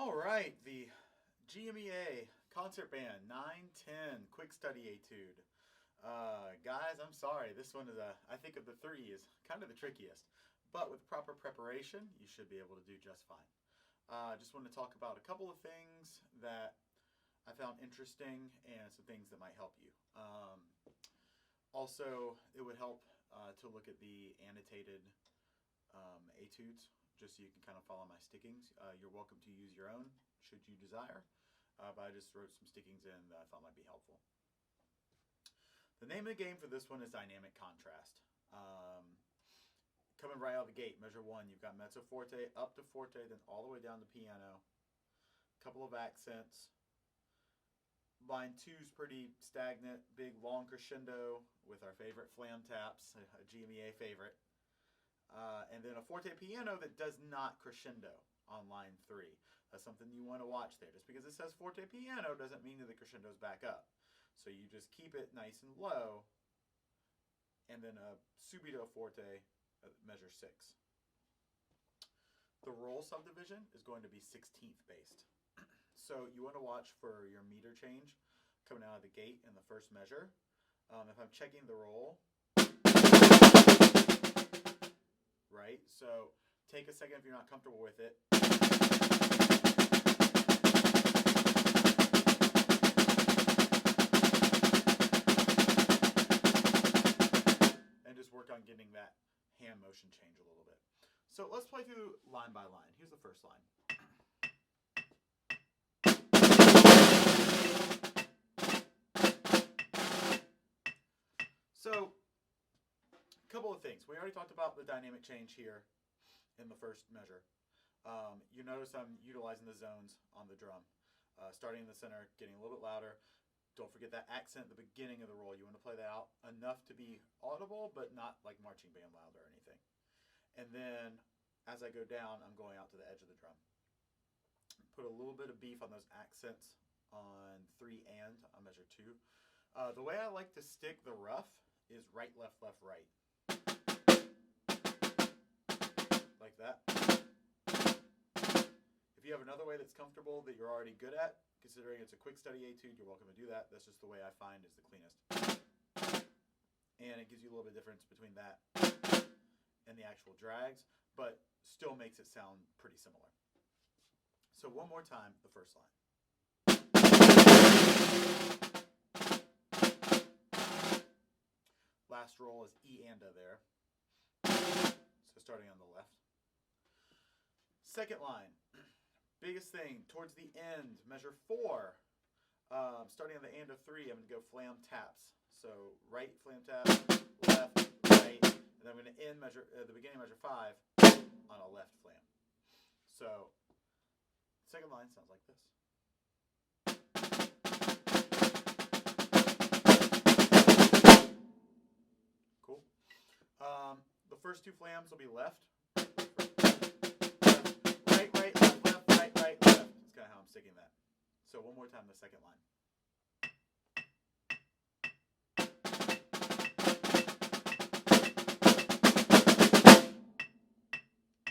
All right, the GMEA Concert Band 910 Quick Study Etude. Guys, I'm sorry. This one is, I think of the three, is kind of the trickiest. But with proper preparation, you should be able to do just fine. Just want to talk about a couple of things that I found interesting and some things that might help you. Also, it would help to look at the annotated etudes, just so you can kind of follow my stickings. You're welcome to use your own, should you desire, but I just wrote some stickings in that I thought might be helpful. The name of the game for this one is dynamic contrast. Coming right out of the gate, measure 1, you've got mezzo forte up to forte, then all the way down to piano. Couple of accents. Line 2 is pretty stagnant, big long crescendo with our favorite flam taps, a GMEA favorite. And then a forte piano that does not crescendo on line 3. That's something you want to watch there. Just because it says forte piano doesn't mean that the crescendo's back up. So you just keep it nice and low, and then a subito forte, measure 6. The roll subdivision is going to be 16th based. So you want to watch for your meter change coming out of the gate in the first measure. If I'm checking the roll, right? So take a second if you're not comfortable with it. And just work on getting that hand motion change a little bit. So let's play through line by line. Here's the first line. So, a couple of things. We already talked about the dynamic change here in the first measure. You notice I'm utilizing the zones on the drum. Starting in the center, getting a little bit louder. Don't forget that accent at the beginning of the roll. You want to play that out enough to be audible, but not like marching band loud or anything. And then, as I go down, I'm going out to the edge of the drum. Put a little bit of beef on those accents on 3 and on measure 2. The way I like to stick the rough is right, left, left, right. Like that. If you have another way that's comfortable that you're already good at, considering it's a quick study etude, you're welcome to do that. That's just the way I find is the cleanest. And it gives you a little bit of difference between that and the actual drags, but still makes it sound pretty similar. So one more time, the first line. Last roll is E and A there. So starting on the left. Second line. Biggest thing, towards the end, measure 4. Starting on the and of 3, I'm going to go flam taps. So right flam tap, left, right, and then I'm going to end measure at the beginning measure 5 on a left flam. So second line sounds like this. Cool. The first 2 flams will be left. Right, right, left, left, right, right, left. That's kind of how I'm sticking that. So one more time, the second line.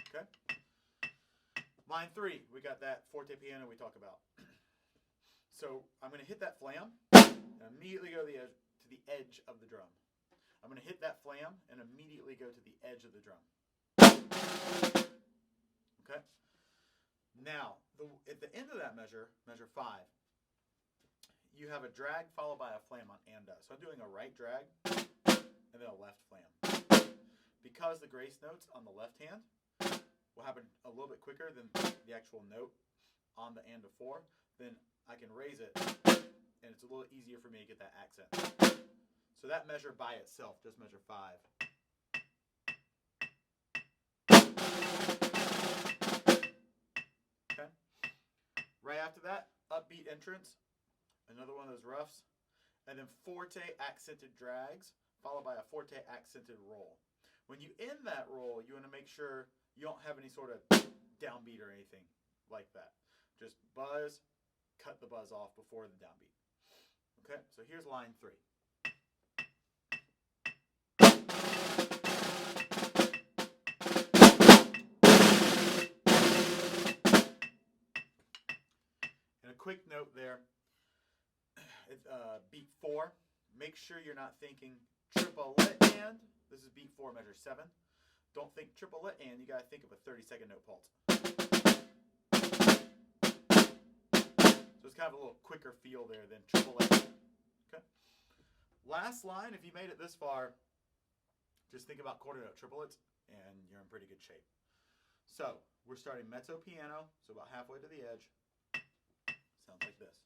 Okay. Line 3, we got that forte piano we talk about. So I'm going to hit that flam and immediately go to the edge of the drum. I'm going to hit that flam and immediately go to the edge of the drum. Okay? Now, at the end of that measure, measure 5, you have a drag followed by a flam on and-a. So I'm doing a right drag and then a left flam. Because the grace notes on the left hand will happen a little bit quicker than the actual note on the and of 4, then I can raise it and it's a little easier for me to get that accent. So that measure by itself, just measure 5. Okay. Right after that, upbeat entrance, another one of those roughs, and then forte accented drags, followed by a forte accented roll. When you end that roll, you want to make sure you don't have any sort of downbeat or anything like that. Just buzz, cut the buzz off before the downbeat. Okay, so here's line 3. quick note there. Beat 4. Make sure you're not thinking triplet and. This is beat 4, measure 7. Don't think triplet and. You got to think of a 30-second note pulse. So it's kind of a little quicker feel there than triplet. Okay. Last line, if you made it this far, just think about quarter note triplets, and you're in pretty good shape. So we're starting mezzo piano, so about halfway to the edge. Sounds like this.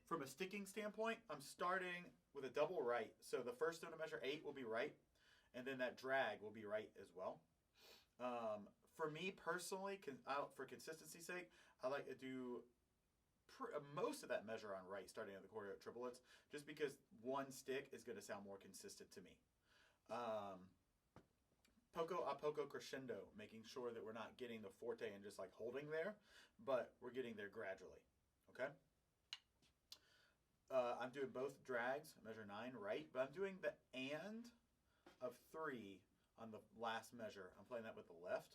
From a sticking standpoint, I'm starting with a double right. So the first note of measure 8 will be right, and then that drag will be right as well. For me personally, for consistency's sake, I like to do most of that measure on right, starting at the quarter note triplets, just because one stick is going to sound more consistent to me. Poco a poco crescendo, making sure that we're not getting the forte and just like holding there, but we're getting there gradually. Okay. I'm doing both drags, measure 9, right, but I'm doing the and of 3 on the last measure. I'm playing that with the left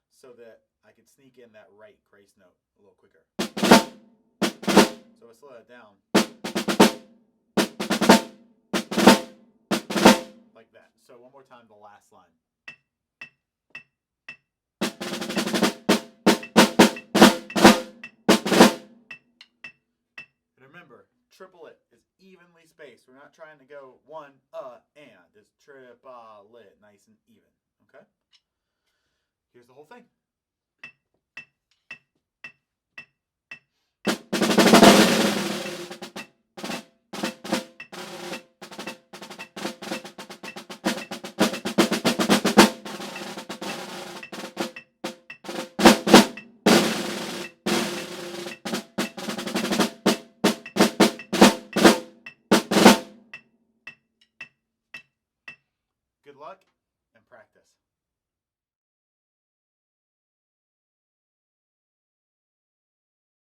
so that I can sneak in that right grace note a little quicker. So I slow that down like that. So one more time, the last line. And remember, triplet is evenly spaced. We're not trying to go one, and. It's triplet, nice and even. Okay? Here's the whole thing. Good luck and practice.